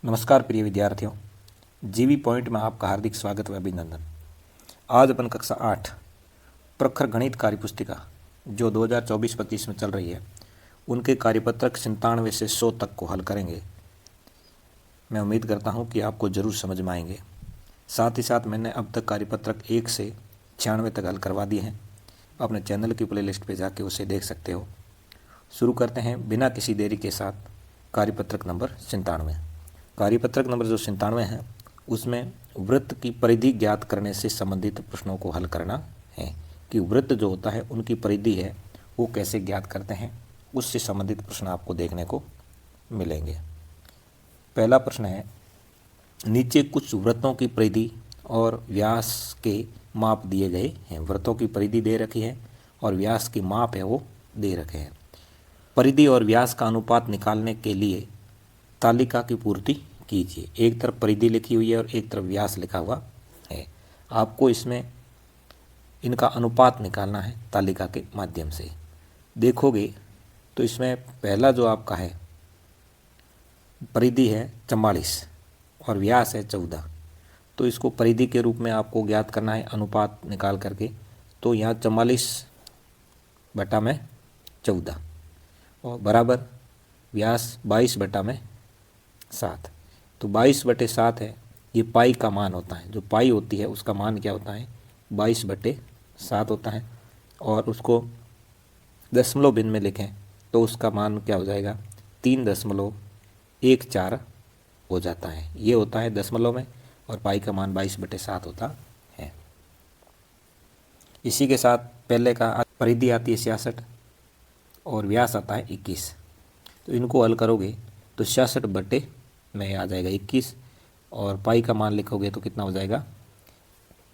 नमस्कार प्रिय विद्यार्थियों, जीवी पॉइंट में आपका हार्दिक स्वागत व अभिनंदन। आज अपन कक्षा 8 प्रखर गणित कार्य पुस्तिका जो 2024-25 में चल रही है उनके कार्यपत्रक 97 से 100 तक को हल करेंगे। मैं उम्मीद करता हूं कि आपको ज़रूर समझ में आएंगे। साथ ही साथ मैंने अब तक कार्यपत्रक 1 से 96 तक हल करवा दिए हैं। अपने चैनल की प्लेलिस्ट पे जाके उसे देख सकते हो। शुरू करते हैं बिना किसी देरी के साथ कार्यपत्रक नंबर 97। कार्यपत्रक नंबर जो 97 है उसमें वृत्त की परिधि ज्ञात करने से संबंधित प्रश्नों को हल करना है कि वृत्त जो होता है उनकी परिधि है वो कैसे ज्ञात करते हैं, उससे संबंधित प्रश्न आपको देखने को मिलेंगे। पहला प्रश्न है, नीचे कुछ वृत्तों की परिधि और व्यास के माप दिए गए हैं। वृत्तों की परिधि दे रखी है और व्यास की माप है वो दे रखे हैं। परिधि और व्यास का अनुपात निकालने के लिए तालिका की पूर्ति कीजिए। एक तरफ परिधि लिखी हुई है और एक तरफ व्यास लिखा हुआ है। आपको इसमें इनका अनुपात निकालना है तालिका के माध्यम से। देखोगे तो इसमें पहला जो आपका है परिधि है 44 और व्यास है 14। तो इसको परिधि के रूप में आपको ज्ञात करना है अनुपात निकाल करके। तो यहाँ 44/14 और बराबर व्यास 22/7। तो 22/7 है, ये पाई का मान होता है। जो पाई होती है उसका मान क्या होता है, 22/7 होता है। और उसको दशमलव भिन्न में लिखें तो उसका मान क्या हो जाएगा, 3.14 हो जाता है। ये होता है दशमलव में और पाई का मान 22/7 होता है। इसी के साथ पहले का परिधि आती है 66 और व्यास आता है 21। तो इनको हल करोगे तो 66 में आ जाएगा 21 और पाई का मान लिखोगे तो कितना हो जाएगा,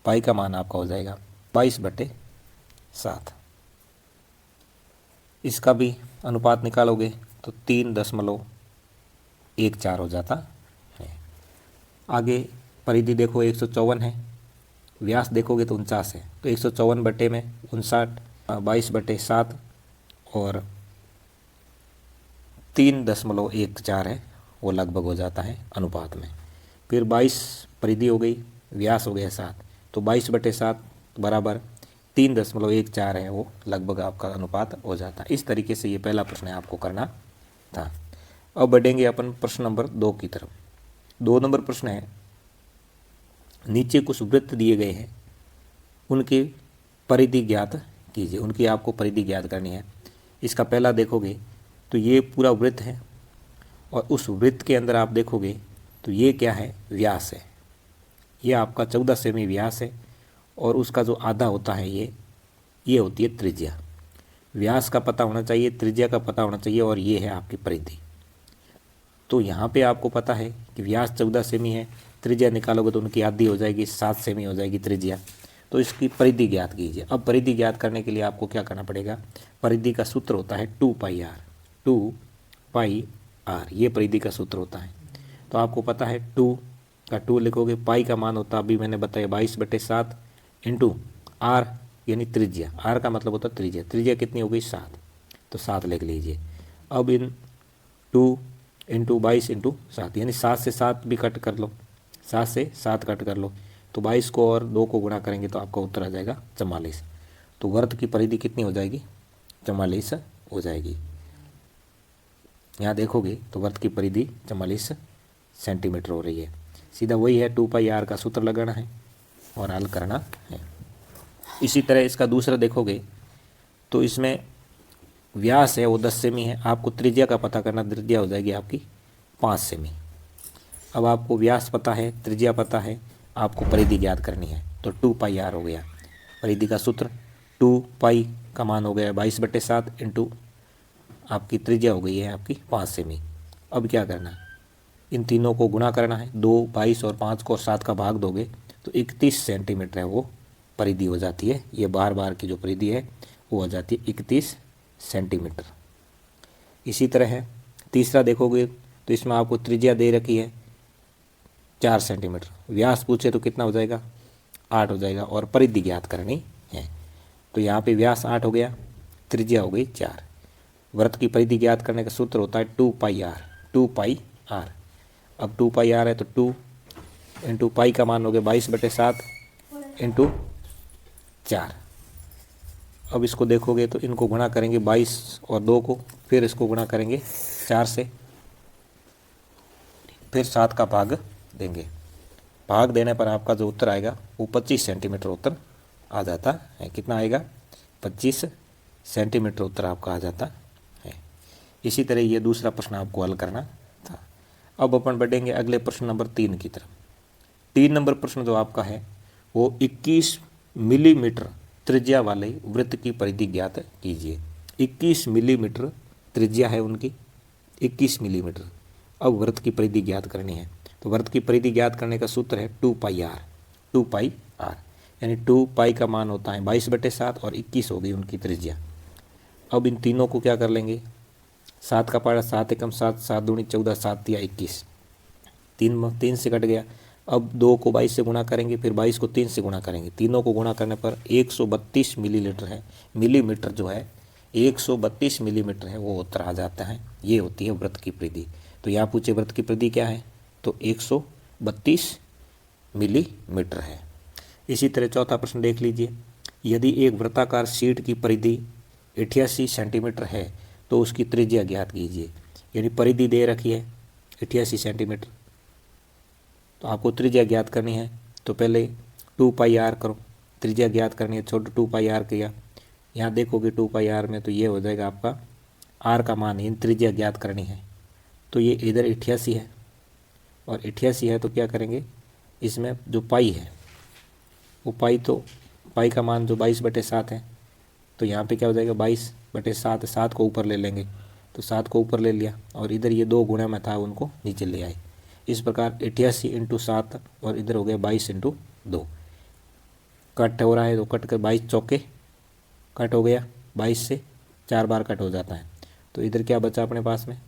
पाई का मान आपका हो जाएगा 22/7। इसका भी अनुपात निकालोगे तो 3.14 हो जाता है। आगे परिधि देखो 154 है, व्यास देखोगे तो 49 है। तो 154/59 22/7 और 3.14 है वो लगभग हो जाता है अनुपात में। फिर 22 परिधि हो गई, व्यास हो गया 7। तो 22/7 बराबर 3.14 है वो लगभग आपका अनुपात हो जाता है। इस तरीके से ये पहला प्रश्न आपको करना था। अब बढ़ेंगे अपन प्रश्न नंबर 2 की तरफ। 2 नंबर प्रश्न है, नीचे कुछ वृत्त दिए गए हैं, उनकी परिधि ज्ञात कीजिए। उनकी आपको परिधि ज्ञात करनी है। इसका पहला देखोगे तो ये पूरा वृत्त है और उस वृत्त के अंदर आप देखोगे तो ये क्या है, व्यास है। ये आपका 14 सेमी व्यास है और उसका जो आधा होता है ये होती है त्रिज्या। व्यास का पता होना चाहिए, त्रिज्या का पता होना चाहिए और ये है आपकी परिधि। तो यहाँ पे आपको पता है कि व्यास 14 सेमी है, त्रिज्या निकालोगे तो उनकी आधी हो जाएगी, 7 सेमी हो जाएगी त्रिज्या। तो इसकी परिधि ज्ञात कीजिए। अब परिधि ज्ञात करने के लिए आपको क्या करना पड़ेगा, परिधि का सूत्र होता है 2πr। 2πr ये परिधि का सूत्र होता है। तो आपको पता है 2 का 2 लिखोगे, पाई का मान होता है अभी मैंने बताया 22/7 इंटू आर यानी त्रिज्या। आर का मतलब होता है त्रिज्या। त्रिज्या कितनी हो गई, 7। तो 7 लिख लीजिए। अब इन 2 इंटू 22 इंटू 7 यानी 7 से 7 भी कट कर लो, 7 से 7 कट कर लो तो 22 को और 2 को गुणा करेंगे तो आपका उत्तर आ जाएगा 44। तो वृत्त की परिधि कितनी हो जाएगी, 44 हो जाएगी। यहाँ देखोगे तो वृत्त की परिधि 44 सेंटीमीटर हो रही है। सीधा वही है 2πr का सूत्र लगाना है और हल करना है। इसी तरह इसका दूसरा देखोगे तो इसमें व्यास है वो 10 सेमी है। आपको त्रिज्या का पता करना, त्रिज्या हो जाएगी आपकी 5 सेमी। अब आपको व्यास पता है, त्रिज्या पता है, आपको परिधि ज्ञात करनी है। तो 2πr हो गया। परिधि का सूत्र 2π का मान हो गया 22/7 इंटू आपकी त्रिज्या हो गई है आपकी 5 सेमी। अब क्या करना है, इन तीनों को गुणा करना है। 2, 22 और 5 को 7 का भाग दोगे तो 31 सेंटीमीटर है वो परिधि हो जाती है। ये बार की जो परिधि है वो हो जाती है 31 सेंटीमीटर। इसी तरह है तीसरा देखोगे तो इसमें आपको त्रिज्या दे रखी है 4 सेंटीमीटर, व्यास पूछे तो कितना हो जाएगा, 8 हो जाएगा और परिधि ज्ञात करनी है। तो यहाँ पे व्यास 8 हो गया, त्रिज्या हो गई 4। वृत्त की परिधि ज्ञात करने का सूत्र होता है 2πr। अब 2 पाई आर है तो 2 इंटू पाई का मान हो गया 22/7 इंटू 4। अब इसको देखोगे तो इनको गुणा करेंगे 22 और 2 को, फिर इसको गुणा करेंगे 4 से, फिर 7 का भाग देंगे। भाग देने पर आपका जो उत्तर आएगा वो 25 सेंटीमीटर उत्तर आ जाता है। कितना आएगा? 25 सेंटीमीटर उत्तर आपका आ जाता है। इसी तरह ये दूसरा प्रश्न आपको हल करना था। अब अपन बढ़ेंगे अगले प्रश्न नंबर 3 की तरफ। 3 नंबर प्रश्न जो आपका है वो 21 मिलीमीटर त्रिज्या वाले वृत्त की परिधि ज्ञात कीजिए। 21 मिलीमीटर त्रिज्या है उनकी, 21 मिलीमीटर। अब वृत्त की परिधि ज्ञात करनी है, तो वृत्त की परिधि ज्ञात करने का सूत्र है 2 पाई आर। 2 पाई आर यानी 2 पाई का मान होता है 22/7 और 21 हो गई उनकी त्रिज्या। अब इन तीनों को क्या कर लेंगे, 7 का पारा 7 एकम 7, 7 दूनी 14, 7 या 21, 3 से कट गया। अब 2 को 22 से गुणा करेंगे, फिर 22 को 3 से गुणा करेंगे, तीनों को गुणा करने पर 132 मिलीलीटर है, मिलीमीटर जो है 132 मिलीमीटर है वो उत्तर आ जाता है। ये होती है वृत्त की परिधि। तो यहाँ पूछे वृत्त की परिधि क्या है, तो 132 मिलीमीटर है। इसी तरह चौथा प्रश्न देख लीजिए। यदि एक वृत्ताकार शीट की परिधि 88 सेंटीमीटर है तो उसकी त्रिज्या ज्ञात कीजिए। यानी परिधि दे रखी है 88 सेंटीमीटर, तो आपको त्रिज्या ज्ञात करनी है। तो पहले 2 पाई आर करो, त्रिज्या ज्ञात करनी है। छोटे 2 पाई आर किया, यहाँ देखोगे 2 पाई आर में तो ये हो जाएगा आपका आर का मान, इन त्रिज्या ज्ञात करनी है। तो ये इधर 88 है और 88 है तो क्या करेंगे, इसमें जो पाई है वो पाई का मान जो 22/7 है, तो यहाँ पे क्या हो जाएगा 22/7, 7 को ऊपर ले लेंगे, तो 7 को ऊपर ले लिया और इधर ये 2 गुणा में था उनको नीचे ले आए। इस प्रकार 88 × 7 और इधर हो गया 22 × 2। कट हो रहा है तो कट कर 22 चौके कट हो गया, 22 से 4 बार कट हो जाता है। तो इधर क्या बचा अपने पास में,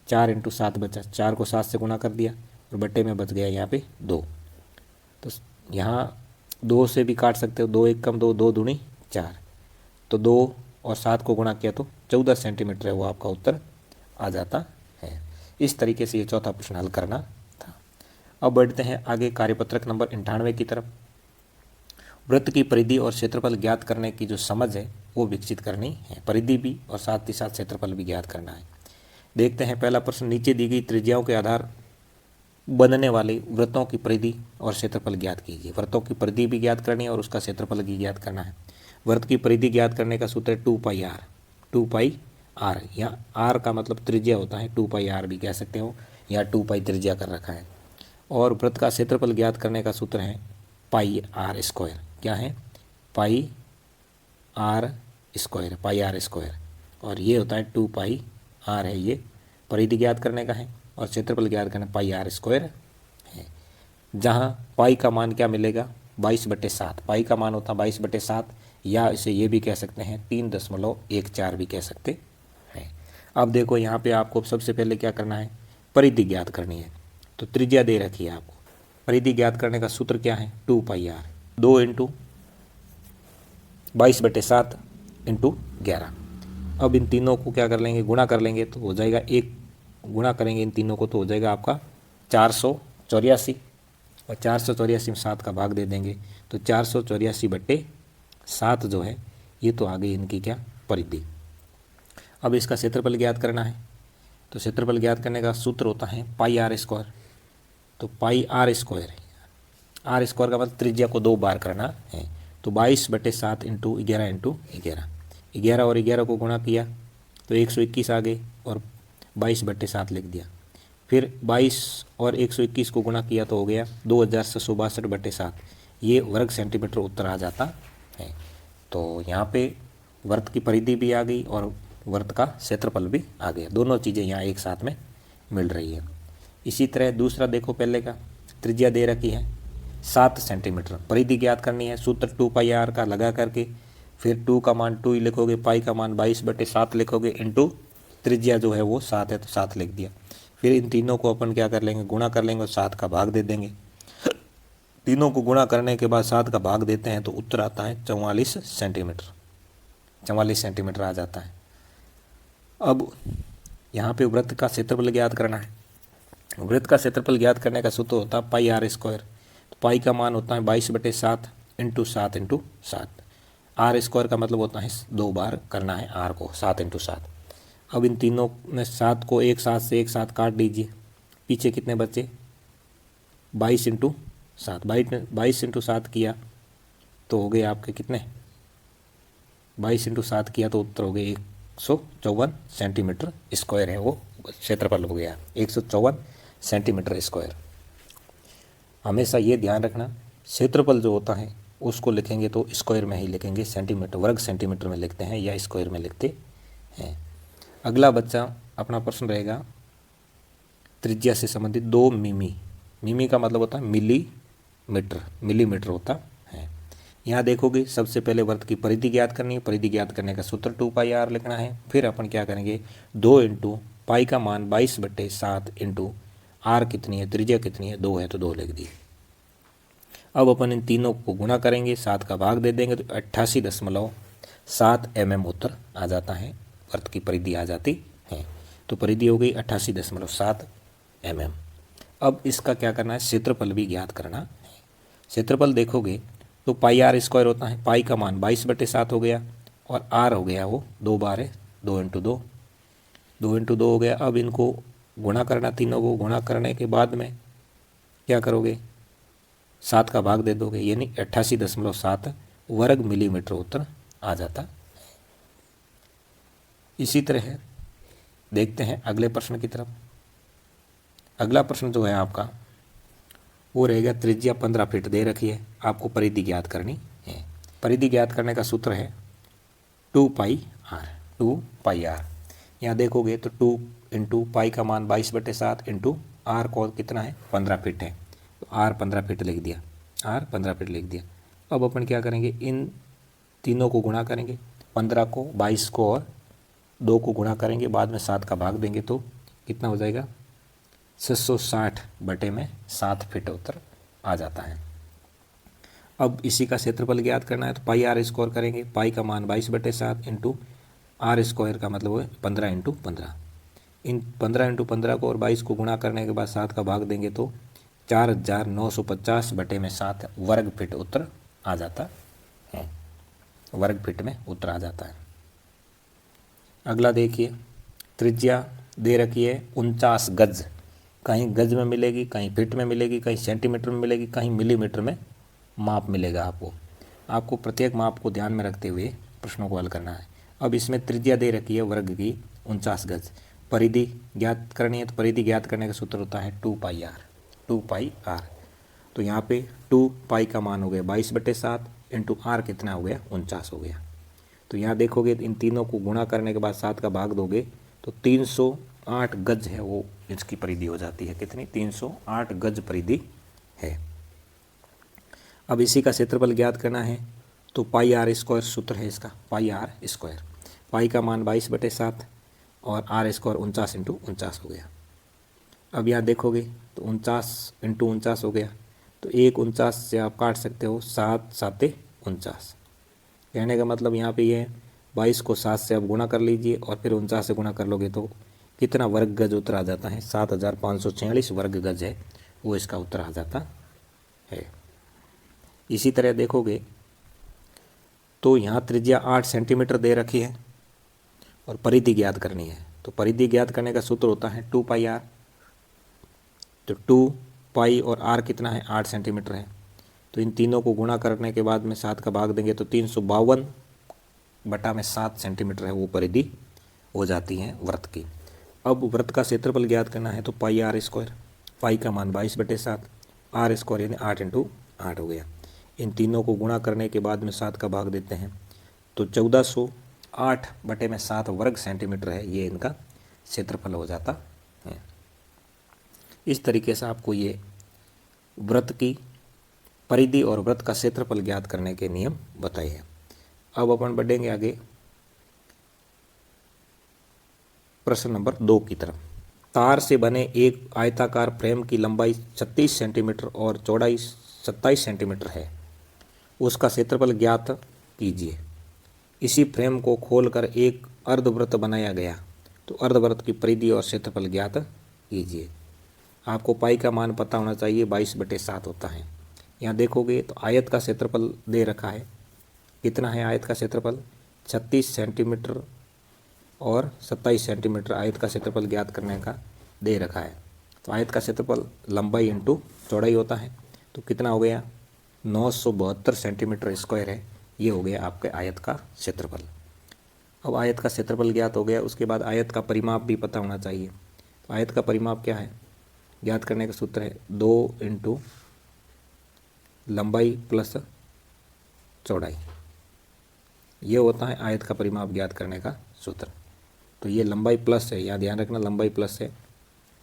4 × 7 बचा, 4 को 7 से गुणा कर दिया और बट्टे में बच गया यहाँ पे 2। तो यहाँ 2 से भी काट सकते हो, 2 एकम 2, 2 दूनी 4, तो 2 और 7 को गुणा किया तो 14 सेंटीमीटर है वो आपका उत्तर आ जाता है। इस तरीके से ये चौथा प्रश्न हल करना था। अब बढ़ते हैं आगे कार्यपत्रक नंबर 98 की तरफ। वृत्त की परिधि और क्षेत्रफल ज्ञात करने की जो समझ है वो विकसित करनी है, परिधि भी और साथ ही साथ क्षेत्रफल भी ज्ञात करना है। देखते हैं पहला प्रश्न, नीचे दी गई त्रिज्याओं के आधार बनने वाले वृत्तों की परिधि और क्षेत्रफल ज्ञात कीजिए। वृत्तों की परिधि भी ज्ञात करनी है और उसका क्षेत्रफल भी ज्ञात करना है। वृत्त की परिधि ज्ञात करने का सूत्र है 2 पाई आर। 2 पाई आर, यहाँ आर का मतलब त्रिज्या होता है, 2 पाई आर भी कह सकते हो, यहाँ 2 पाई त्रिज्या कर रखा है। और वृत्त का क्षेत्रफल ज्ञात करने का सूत्र है पाई आर स्क्वायर। क्या है, pi r square, pi r square, और ये होता है 2 पाई आर है, ये परिधि ज्ञात करने का है और क्षेत्रफल ज्ञात करना पाई आर स्क्वायर है। जहाँ पाई का मान क्या मिलेगा, 22/7, पाई का मान होता है 22/7, या इसे ये भी कह सकते हैं 3.14 भी कह सकते हैं। अब देखो यहाँ पे आपको सबसे पहले क्या करना है, परिधि ज्ञात करनी है। तो त्रिज्या दे रखी है आपको, परिधि ज्ञात करने का सूत्र क्या है, 2 पाई आर, 2 × 22/7 × 11। अब इन तीनों को क्या कर लेंगे, गुणा कर लेंगे तो हो जाएगा, एक गुणा करेंगे इन तीनों को तो हो जाएगा आपका 484, और 484 में 7 का भाग दे देंगे तो 484/7 जो है ये तो आ गई इनकी क्या, परिधि। अब इसका क्षेत्रफल ज्ञात करना है, तो क्षेत्रफल ज्ञात करने का सूत्र होता है पाई आर स्क्वायर। तो pi r square, r square का मतलब त्रिज्या को 2 बार करना है, तो 22/7 × 11 × 11, 11 और 11 को गुणा किया तो 121 आ गए और 22/7 लिख दिया। फिर 22 और 121 को गुणा किया तो हो गया 2662/7, ये वर्ग सेंटीमीटर उत्तर आ जाता है। तो यहाँ पे वृत्त की परिधि भी आ गई और वृत्त का क्षेत्रफल भी आ गया, दोनों चीज़ें यहाँ एक साथ में मिल रही है। इसी तरह दूसरा देखो, पहले का त्रिज्या दे रखी है 7 सेंटीमीटर, परिधि ज्ञात करनी है, सूत्र 2 पाई आर का लगा करके फिर 2 का मान 2 ही लिखोगे, पाई का मान 22/7 लिखोगे, इंटू त्रिज्या जो है वो 7 है तो 7 लिख दिया। फिर इन तीनों को अपन क्या कर लेंगे, गुणा कर लेंगे और 7 का भाग दे देंगे। तीनों को गुणा करने के बाद 7 का भाग देते हैं तो उत्तर आता है 44 सेंटीमीटर, 44 सेंटीमीटर आ जाता है। अब यहाँ पे वृत्त का क्षेत्रफल ज्ञात करना है, वृत्त का क्षेत्रफल ज्ञात करने का सूत्र होता है पाई आर स्क्वायर। तो पाई का मान होता है 22/7 इंटू 7 इंटू 7। आर स्क्वायर का मतलब होता है 2 बार करना है आर को, 7 इंटू 7। अब इन तीनों में 7 को एक साथ से एक साथ काट दीजिए, पीछे कितने बचे 22 इंटू 7। 22 इंटू 7 किया तो हो गए आपके कितने 22 इंटू 7 किया तो उत्तर हो गए 154 सेंटीमीटर स्क्वायर है, वो क्षेत्रफल हो गया 154 सेंटीमीटर स्क्वायर। हमेशा ये ध्यान रखना क्षेत्रफल जो होता है उसको लिखेंगे तो स्क्वायर में ही लिखेंगे, सेंटीमीटर वर्ग सेंटीमीटर में लिखते हैं या स्क्वायर में लिखते हैं। अगला बच्चा अपना प्रश्न रहेगा त्रिज्या से संबंधित 2 मिमी। मिमी का मतलब होता है मिलीमीटर, मिलीमीटर होता है। यहाँ देखोगे सबसे पहले वृत्त की परिधि ज्ञात करनी है। परिधि ज्ञात करने का सूत्र 2πr लिखना है। फिर अपन क्या करेंगे 2 इंटू पाई का मान 22/7 इंटू आर कितनी है, त्रिज्या कितनी है 2 है तो 2 लिख दी। अब अपन इन तीनों को गुणा करेंगे, 7 का भाग दे देंगे तो 88.7 mm उत्तर आ जाता है, वृत्त की परिधि आ जाती है। तो परिधि हो गई 88.7 mm। अब इसका क्या करना है क्षेत्रफल भी ज्ञात करना है। क्षेत्रफल देखोगे तो पाई आर स्क्वायर होता है, पाई का मान 22/7 हो गया और आर हो गया वो 2 बार है, 2 इंटू 2, 2 इंटू 2 हो गया। अब इनको गुणा करना, तीनों को गुणा करने के बाद में क्या करोगे 7 का भाग दे दोगे, यानी 88.7 वर्ग मिलीमीटर उत्तर आ जाता। इसी तरह देखते हैं अगले प्रश्न की तरफ। अगला प्रश्न जो है आपका वो रहेगा त्रिज्या 15 फीट दे रखी है, आपको परिधि ज्ञात करनी है। परिधि ज्ञात करने का सूत्र है 2πr, 2πr। यहाँ देखोगे तो 2 इंटू पाई का मान 22/7 इंटू आर को कितना है 15 फीट है, तो आर 15 फीट लिख दिया, आर 15 फीट लिख दिया। अब अपन क्या करेंगे इन तीनों को गुणा करेंगे, 15 को 22 को और 2 को गुणा करेंगे, बाद में 7 का भाग देंगे तो कितना हो जाएगा 660/7 फीट उत्तर आ जाता है। अब इसी का क्षेत्रफल ज्ञात करना है तो पाई आर स्क्वायर करेंगे, पाई का मान 22/7 इंटू आर स्क्वायर का मतलब है 15 इंटू 15। इन 15 इंटू 15 को और 22 को गुणा करने के बाद 7 का भाग देंगे तो 4950/7 वर्ग फीट उत्तर आ जाता है, वर्ग फीट में उत्तर आ जाता है। अगला देखिए त्रिज्या दे रखी है 49 गज, कहीं गज में मिलेगी, कहीं फीट में मिलेगी, कहीं सेंटीमीटर में मिलेगी, कहीं मिलीमीटर में माप मिलेगा। आपको प्रत्येक माप को ध्यान में रखते हुए प्रश्नों को हल करना है। अब इसमें त्रिज्या दे रखी है वर्ग की 49 गज, परिधि ज्ञात करनी है तो परिधि ज्ञात करने का सूत्र होता है 2πr, 2πr। तो यहाँ पे 2 पाई का मान हो गया 22/7 इंटू आर कितना हो गया 49 हो गया। तो यहाँ देखोगे इन तीनों को गुणा करने के बाद 7 का भाग दोगे तो 308 गज है वो इसकी परिधि हो जाती है, कितनी 308 गज परिधि है। अब इसी का क्षेत्रफल ज्ञात करना है तो पाई आर स्क्वायर सूत्र है इसका, पाई आर स्क्वायर। पाई का मान 22/7 और आर स्क्वायर 49 इंटू 49 हो गया। अब यहाँ देखोगे तो 49 इंटू 49 हो गया, तो 1 से आप काट सकते हो 7 7 49। कहने का मतलब यहाँ पे ये है 22 को 7 से आप गुणा कर लीजिए और फिर 49 से गुणा कर लोगे तो कितना वर्ग गज उत्तर आ जाता है 7546 वर्ग गज है वो इसका उत्तर आ जाता है। इसी तरह देखोगे तो यहाँ त्रिज्या 8 सेंटीमीटर दे रखी है और परिधि ज्ञात करनी है। तो परिधि ज्ञात करने का सूत्र होता है 2πr। तो 2 पाई और आर कितना है 8 सेंटीमीटर है, तो इन तीनों को गुणा करने के बाद में 7 का भाग देंगे तो 352/7 सेंटीमीटर है वो परिधि हो जाती है वृत्त की। अब वृत्त का क्षेत्रफल ज्ञात करना है तो पाई आर स्क्वायर, पाई का मान 22/7, आर स्क्वायर यानी 8 इंटू 8 हो गया। इन तीनों को गुणा करने के बाद में 7 का भाग देते हैं तो 1408/7 वर्ग सेंटीमीटर है ये इनका क्षेत्रफल हो जाता है। इस तरीके से आपको ये वृत्त की परिधि और वृत्त का क्षेत्रफल ज्ञात करने के नियम बताए हैं। अब अपन बढ़ेंगे आगे प्रश्न नंबर 2 की तरफ। तार से बने एक आयताकार फ्रेम की लंबाई 36 सेंटीमीटर और चौड़ाई 27 सेंटीमीटर है, उसका क्षेत्रफल ज्ञात कीजिए। इसी फ्रेम को खोलकर एक अर्धवृत्त बनाया गया, तो अर्धवृत्त की परिधि और क्षेत्रफल ज्ञात कीजिए। आपको पाई का मान पता होना चाहिए, 22/7 होता है। यहाँ देखोगे तो आयत का क्षेत्रफल दे रखा है, कितना है आयत का क्षेत्रफल, 36 सेंटीमीटर और 27 सेंटीमीटर आयत का क्षेत्रफल ज्ञात करने का दे रखा है। तो आयत का क्षेत्रफल लंबाई इंटू चौड़ाई होता है, तो कितना हो गया, 972 सेंटीमीटर स्क्वायर है, ये हो गया आपके आयत का क्षेत्रफल। अब आयत का क्षेत्रफल ज्ञात हो गया, उसके बाद आयत का परिमाप भी पता होना चाहिए। तो आयत का परिमाप क्या है, ज्ञात करने का सूत्र है 2 इंटू लंबाई प्लस चौड़ाई, ये होता है आयत का परिमाप ज्ञात करने का सूत्र। तो ये लंबाई प्लस है, यहाँ ध्यान रखना लंबाई प्लस है।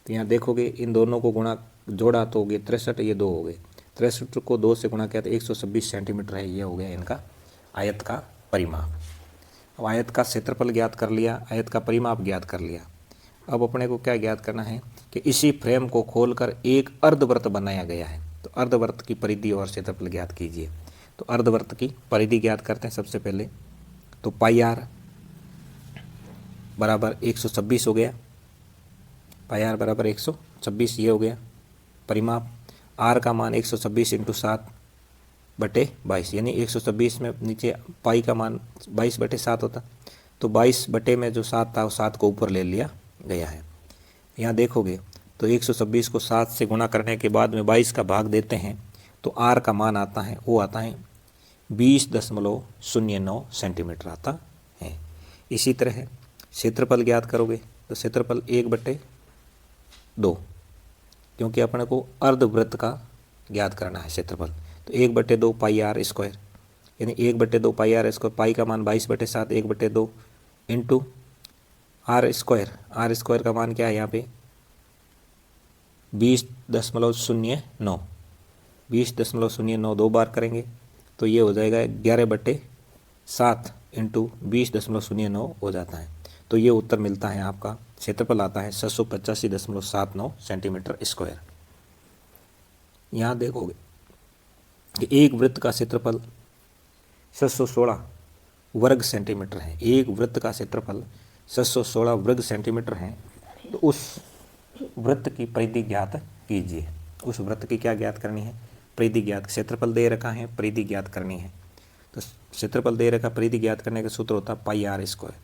तो यहाँ देखोगे इन दोनों को गुणा जोड़ा तो हो गए 63, ये 2 हो गए, 63 को 2 से गुणा किया तो 126 सेंटीमीटर है, ये हो गया इनका आयत का परिमाप। अब आयत का क्षेत्रफल ज्ञात कर लिया, आयत का परिमाप ज्ञात कर लिया। अब अपने को क्या ज्ञात करना है कि इसी फ्रेम को खोलकर एक अर्धवृत्त बनाया गया है, तो अर्धवृत्त की परिधि और क्षेत्रफल ज्ञात कीजिए। तो अर्धवृत्त की परिधि ज्ञात करते हैं सबसे पहले, तो पाई आर बराबर 126 हो गया, पाई आर बराबर 126, ये हो गया परिमाप। आर का मान 126 इंटू 7/22, यानी 126 में नीचे पाई का मान 22/7 होता, तो 22 में जो 7 था वो 7 को ऊपर ले लिया गया है। यहाँ देखोगे तो 126 को 7 से गुणा करने के बाद में 22 का भाग देते हैं, तो आर का मान आता है, वो आता है 20.09 सेंटीमीटर आता है। इसी तरह क्षेत्रफल ज्ञात करोगे तो क्षेत्रफल 1/2, क्योंकि अपने को अर्धवृत्त का ज्ञात करना है क्षेत्रफल, तो 1/2 पाई आर स्क्वायर, यानी 1/2 पाई आर स्क्वायर, पाई का मान 22/7, 1/2 into r square, r square का मान क्या है यहाँ पे 20.09, 20.09 दो बार करेंगे तो ये हो जाएगा 11/7 इंटू 20.09 हो जाता है। तो ये उत्तर मिलता है आपका, क्षेत्रफल आता है 685.79 सेंटीमीटर स्क्वायर। यहाँ देखोगे कि एक वृत्त का क्षेत्रफल 616 वर्ग सेंटीमीटर है, एक वृत्त का क्षेत्रफल 616 वर्ग सेंटीमीटर है। तो उस वृत्त की परिधि ज्ञात कीजिए, उस वृत्त की क्या ज्ञात करनी है, परिधि ज्ञात, क्षेत्रफल दे रखा है, परिधि ज्ञात करनी है। तो क्षेत्रफल दे रखा, परिधि ज्ञात करने का सूत्र होता है pi r square,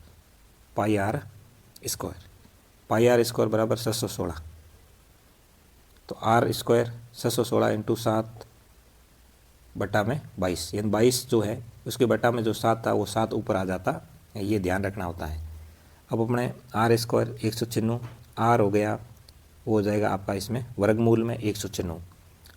pi r square, pi r square बराबर 616, तो आर स्क्वायर 616 इंटू 7/22, यानी 22 जो है उसके बटा में जो 7 था वो 7 ऊपर आ जाता है, ये ध्यान रखना होता है। अब अपने आर स्क्वायर 196, आर हो गया, वो हो जाएगा आपका इसमें वर्गमूल में 196।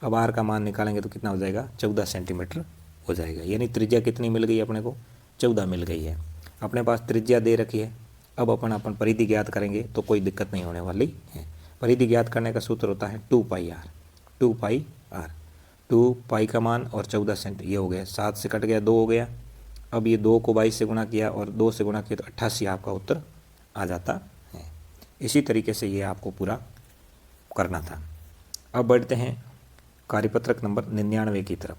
अब आर का मान निकालेंगे तो कितना हो जाएगा 14 सेंटीमीटर हो जाएगा, यानी त्रिज्या कितनी मिल गई अपने को, 14 मिल गई है। अपने पास त्रिज्या दे रखी है, अब अपन परिधि ज्ञात करेंगे तो कोई दिक्कत नहीं होने वाली है। परिधि ज्ञात करने का सूत्र होता है 2 पाई आर, 2 पाई आर, 2 पाई का मान और 14 सेंट, ये हो गया, 7 से कट गया 2 हो गया। अब ये 2 को 22 से गुणा किया और 2 से गुणा किया तो 88 आपका उत्तर आ जाता है। इसी तरीके से ये आपको पूरा करना था। अब बढ़ते हैं कार्यपत्रक नंबर 99 की तरफ।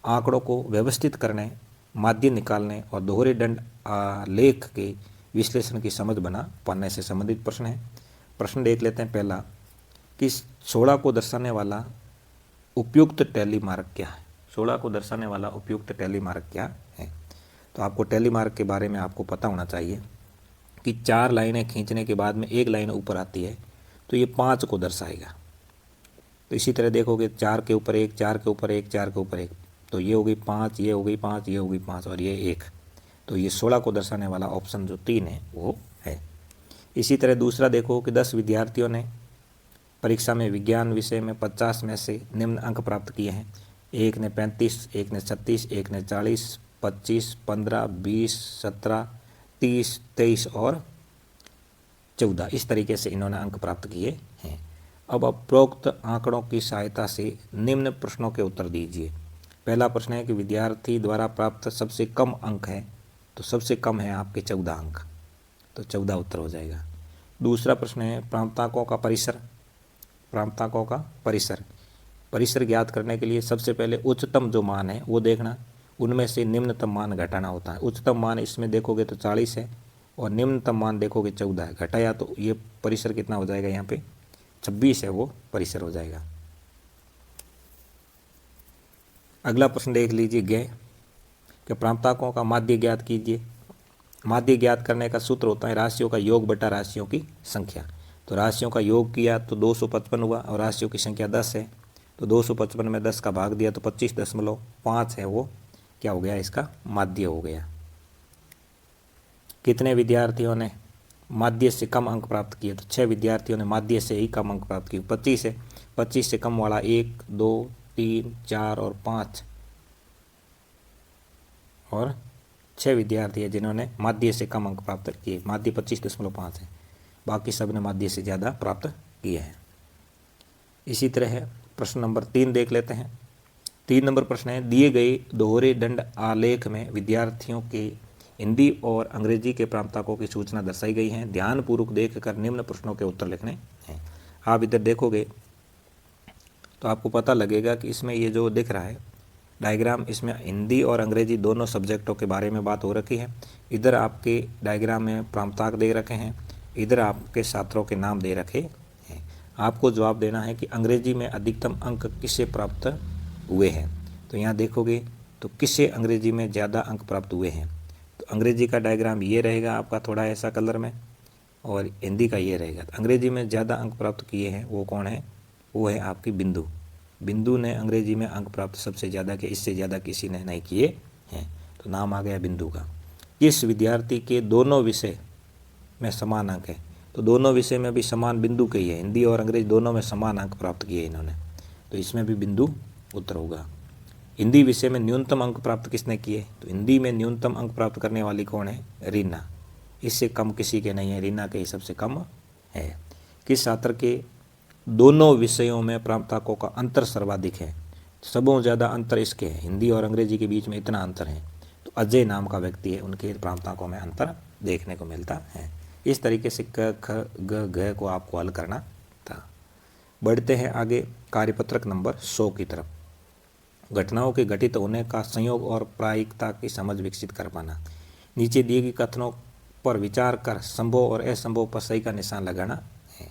आंकड़ों को व्यवस्थित करने, माध्य निकालने और दोहरे दंड आलेख के विश्लेषण की समझ बना पाने से संबंधित प्रश्न है। प्रश्न देख लेते हैं। पहला, कि 16 को दर्शाने वाला उपयुक्त टैली मार्क क्या है, 16 को दर्शाने वाला उपयुक्त टैली मार्क क्या है। तो आपको टैली मार्क के बारे में आपको पता होना चाहिए कि 4 लाइनें खींचने के बाद में एक लाइन ऊपर आती है तो ये 5 को दर्शाएगा। तो इसी तरह देखोगे 4 के ऊपर 1, 4 के ऊपर 1, 4 के ऊपर 1, तो ये हो गई 5, ये हो गई 5, ये हो गई 5 और ये 1। तो ये 16 को दर्शाने वाला ऑप्शन जो 3 है वो है। इसी तरह दूसरा देखो कि 10 विद्यार्थियों ने परीक्षा में विज्ञान विषय में 50 में से निम्न अंक प्राप्त किए हैं। एक ने 35, एक ने 36, एक ने 40, 25, 15, 20, 17, 30, 23 और 14, इस तरीके से इन्होंने अंक प्राप्त किए हैं। अब उपरोक्त आंकड़ों की सहायता से निम्न प्रश्नों के उत्तर दीजिए। पहला प्रश्न है कि विद्यार्थी द्वारा प्राप्त सबसे कम अंक है, तो सबसे कम है आपके 14 अंक, तो 14 उत्तर हो जाएगा। दूसरा प्रश्न है प्राप्तांकों का परिसर, प्राप्तांकों का परिसर, परिसर ज्ञात करने के लिए सबसे पहले उच्चतम जो मान है वो देखना, उनमें से निम्नतम मान घटाना होता है। उच्चतम मान इसमें देखोगे तो 40 है और निम्नतम मान देखोगे 14 है, घटाया तो ये परिसर कितना हो जाएगा यहाँ पे 26 है वो परिसर हो जाएगा। अगला प्रश्न देख लीजिए ग कि प्रांताकों का माध्य ज्ञात कीजिए। माध्य ज्ञात करने का सूत्र होता है राशियों का योग बटा राशियों की संख्या। तो राशियों का योग किया तो 255 हुआ और राशियों की संख्या 10 है, तो 255 में 10 का भाग दिया तो 25.5 है वो क्या हो गया, इसका माध्य हो गया। कितने विद्यार्थियों ने माध्य से कम अंक प्राप्त किए, तो 6 विद्यार्थियों ने माध्य से ही कम अंक प्राप्त किए। 25 है, 25 से कम वाला 1 2 3 4 और 5 और 6 विद्यार्थी है जिन्होंने माध्य से कम अंक प्राप्त किए। माध्य 25.5 है, बाकी सब ने माध्य से ज़्यादा प्राप्त किए हैं। इसी तरह है प्रश्न नंबर 3 देख लेते हैं। 3 नंबर प्रश्न है दिए गए दोहरे दंड आलेख में विद्यार्थियों के हिंदी और अंग्रेजी के प्रांताकों की सूचना दर्शाई गई है। ध्यानपूर्वक देखकर निम्न प्रश्नों के उत्तर लिखने हैं। आप इधर देखोगे तो आपको पता लगेगा कि इसमें ये जो दिख रहा है डायग्राम, इसमें हिंदी और अंग्रेजी दोनों सब्जेक्टों के बारे में बात हो रखी है। इधर आपके डायग्राम में प्रांताक दे रखे हैं, इधर आपके छात्रों के नाम दे रखे हैं। आपको जवाब देना है कि अंग्रेजी में अधिकतम अंक किससे प्राप्त हुए हैं। तो यहाँ देखोगे तो किससे अंग्रेजी में ज़्यादा अंक प्राप्त हुए हैं। तो अंग्रेजी का डायग्राम ये रहेगा आपका थोड़ा ऐसा कलर में, और हिंदी का ये रहेगा। तो अंग्रेजी में ज़्यादा अंक प्राप्त किए हैं वो कौन है, वो है आपकी बिंदु। बिंदु ने अंग्रेजी में अंक प्राप्त सबसे ज़्यादा किए, इससे ज़्यादा किसी ने नहीं किए हैं, तो नाम आ गया बिंदु का। इस विद्यार्थी के दोनों विषय में समान अंक है, तो दोनों विषय में भी समान बिंदु के ही है, हिंदी और अंग्रेजी दोनों में समान अंक प्राप्त किए इन्होंने, तो इसमें भी बिंदु उत्तर होगा। हिंदी विषय में न्यूनतम अंक प्राप्त किसने किए, तो हिंदी में न्यूनतम अंक प्राप्त करने वाली कौन है, रीना। इससे कम किसी के नहीं है, रीना के ही सबसे कम है। किस छात्र के दोनों विषयों में प्रांताकों का अंतर सर्वाधिक है, सबों ज़्यादा अंतर इसके है, हिंदी और अंग्रेजी के बीच में इतना अंतर है। तो अजय नाम का व्यक्ति है, उनके प्रांताकों में अंतर देखने को मिलता है। इस तरीके से क ख ग घ को आपको हल करना था। बढ़ते हैं आगे कार्यपत्रक नंबर 100 की तरफ। घटनाओं के घटित होने का संयोग और प्रायिकता की समझ विकसित कर पाना। नीचे दिए गए कथनों पर विचार कर संभव और असंभव पर सही का निशान लगाना है।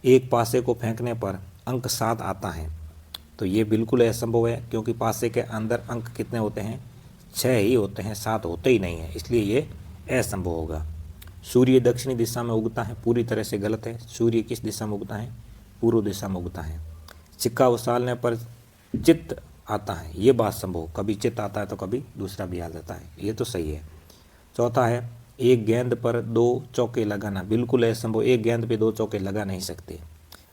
एक पासे को फेंकने पर अंक 7 आता है, तो ये बिल्कुल असंभव है, क्योंकि पासे के अंदर अंक कितने होते हैं, 6 ही होते हैं, 7 होते ही नहीं है, इसलिए ये असंभव होगा। सूर्य दक्षिणी दिशा में उगता है, पूरी तरह से गलत है। सूर्य किस दिशा में उगता है, पूर्व दिशा में उगता है। सिक्का उछालने पर चित्त आता है, ये बात संभव, कभी चित्त आता है तो कभी दूसरा भी आ जाता है, ये तो सही है। चौथा है एक गेंद पर 2 चौके लगाना, बिल्कुल असंभव, एक गेंद पे 2 चौके लगा नहीं सकते।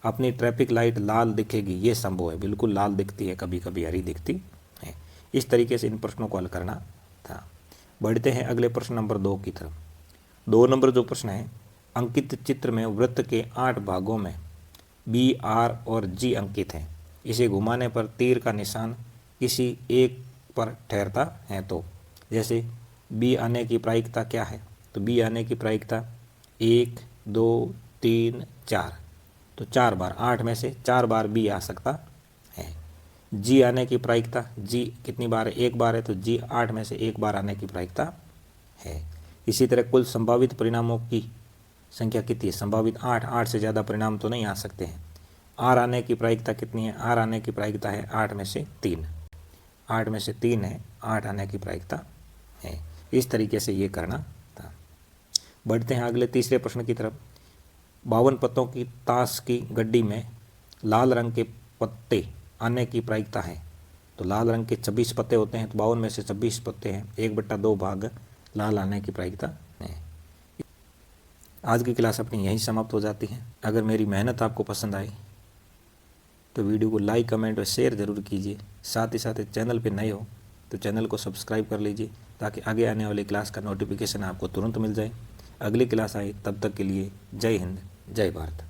अपनी ट्रैफिक लाइट लाल दिखेगी, ये संभव है, बिल्कुल लाल दिखती है, कभी कभी हरी दिखती है। इस तरीके से इन प्रश्नों को हल करना था। बढ़ते हैं अगले प्रश्न नंबर 2 की तरफ। 2 नंबर जो प्रश्न है, अंकित चित्र में वृत्त के 8 भागों में बी, आर और जी अंकित हैं। इसे घुमाने पर तीर का निशान किसी एक पर ठहरता है, तो जैसे बी आने की प्रायिकता क्या है, तो बी आने की प्रायिकता 1 2 3 4, तो 4 बार, 8 में से 4 बार बी आ सकता है। जी आने की प्रायिकता, जी कितनी बार है, 1 बार है, तो जी 8 में से 1 बार आने की प्रायिकता है। इसी तरह कुल संभावित परिणामों की संख्या कितनी है, संभावित 8, 8 से ज़्यादा परिणाम तो नहीं आ सकते हैं। आर आने की प्रायिकता कितनी है, आर आने की प्रायिकता है 8 में से 3, 8 में से 3 है, 8 आने की प्रायिकता है। इस तरीके से ये करना था। बढ़ते हैं अगले तीसरे प्रश्न की तरफ। 52 पत्तों की ताश की गड्डी में लाल रंग के पत्ते आने की प्रायिकता है, तो लाल रंग के 26 पत्ते होते हैं, तो 52 में से 26 पत्ते हैं, 1/2 भाग लाल आने की प्रायिकता है। आज की क्लास अपनी यहीं समाप्त हो जाती है। अगर मेरी मेहनत आपको पसंद आई तो वीडियो को लाइक, कमेंट और शेयर ज़रूर कीजिए। साथ ही साथ चैनल पे नए हो तो चैनल को सब्सक्राइब कर लीजिए, ताकि आगे आने वाली क्लास का नोटिफिकेशन आपको तुरंत मिल जाए। अगली क्लास आए तब तक के लिए जय हिंद, जय भारत।